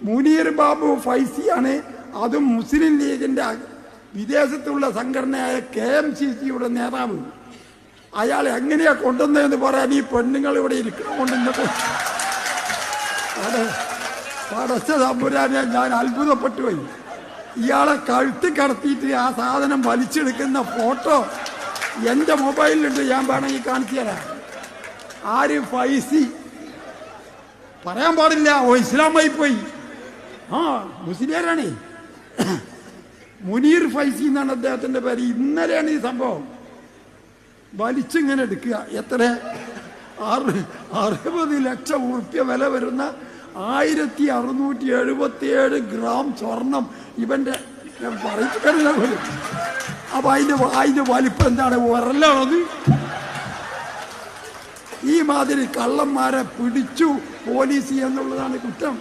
മുനീർ ബാബു ഫൈസിയാണ്. അതും മുസ്ലിം ലീഗിൻ്റെ വിദേശത്തുള്ള സംഘടനയായ KMCC-യുടെ നേതാവ്. അയാൾ എങ്ങനെയാ കൊണ്ടുവന്നതെന്ന് പറയാൻ ഈ പെണ്ണുങ്ങൾ ഇവിടെ ഇരിക്കണമുണ്ടെന്നൊക്കെ പടച്ച തമ്പുരാനെ ഞാൻ അത്ഭുതപ്പെട്ടു പോയി. ഇയാളെ കഴുത്തി കടത്തിയിട്ട് ആ സാധനം വലിച്ചെടുക്കുന്ന ഫോട്ടോ എൻ്റെ മൊബൈലിലുണ്ട്. ഞാൻ വേണമെങ്കിൽ കാണിച്ചു തരാം. ആര്? ഫൈസി. പറയാൻ പാടില്ല, ഓ ഇസ്ലാമായി പോയി. ആ മുസ്ലിയാരാണേ. മുനീർ ഫൈസി എന്നാണ് അദ്ദേഹത്തിൻ്റെ പേര്. ഇന്നലെയാണ് ഈ സംഭവം. വലിച്ചിങ്ങനെ എടുക്കുക. എത്ര? 60 ലക്ഷം ഉറുപ്പ്യ വില വരുന്ന 1677 ഗ്രാം സ്വർണം ഇവൻ്റെ പറയിപ്പിക്കാനില്ല പോലും. അപ്പം അതിൻ്റെ വലിപ്പം എന്താണ്? ഉരലാണത്. ഈ മാതിരി കള്ളന്മാരെ പിടിച്ചു പോലീസ് എന്നുള്ളതാണ് കുറ്റം.